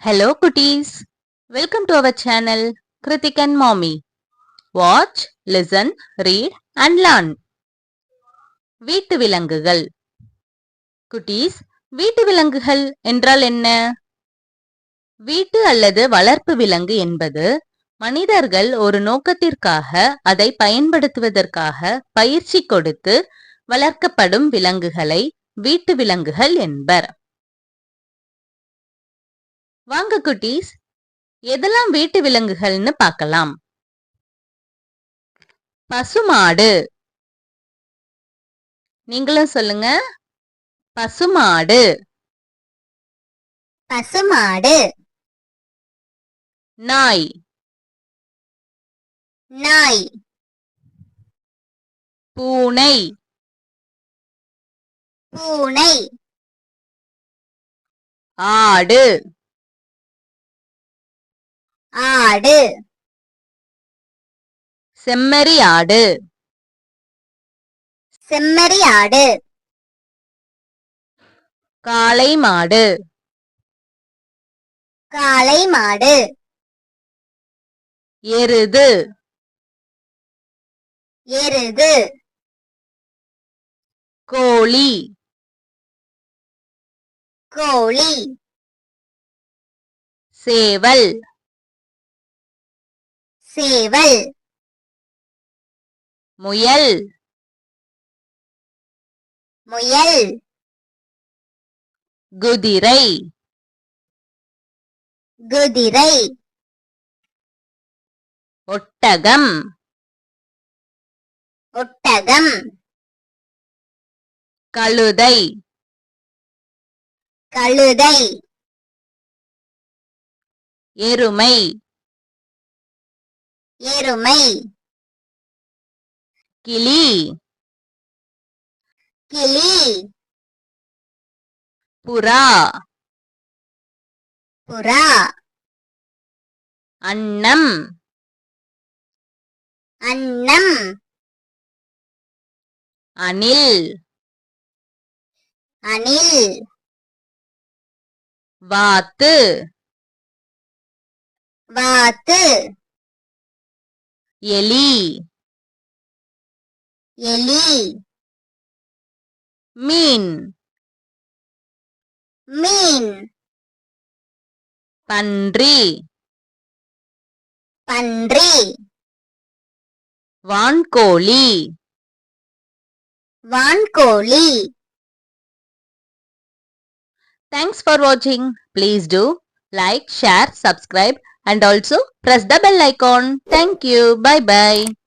Hello cuties, welcome to our channel Kritik and Mommy. Watch, listen, read and learn. வீட்டு விலங்குகள். குட்டீஸ், வீட்டு விலங்குகள் என்றால் என்ன? வீட்டு அல்லது வளர்ப்பு விலங்கு என்பது மனிதர்கள் ஒரு நோக்கத்திற்காக அதை பயன்படுத்துவதற்காக பயிற்சி கொடுத்து வளர்க்கப்படும் விலங்குகளை வீட்டு விலங்குகள் என்பர். வாங்க குட்டீஸ், எதெல்லாம் வீட்டு விலங்குகள்னு பார்க்கலாம். பசுமாடு. நீங்களும் சொல்லுங்க. பசுமாடு. பசுமாடு. நாய். நாய். பூனை. பூனை. ஆடு. ஆடு. செம்மறி ஆடு. செம்மறி ஆடு. காளை மாடு. காளை மாடு. எருது. எருது. கோழி. கோழி. சேவல். சேவல். முயல். முயல். குதிரை. குதிரை. ஒட்டகம். ஒட்டகம். கழுதை. கழுதை. எருமை. எருமை. கிளி. கிளி. புறா. புறா. அன்னம். அன்னம். அணில். அணில். வாத்து. வாத்து. எலி. எலி. மீன். மீன். பன்றி. பன்றி. வான்கோழி. வான்கோழி. Thanks for watching. Please do like, share, subscribe and also press the bell icon. Thank you. Bye bye.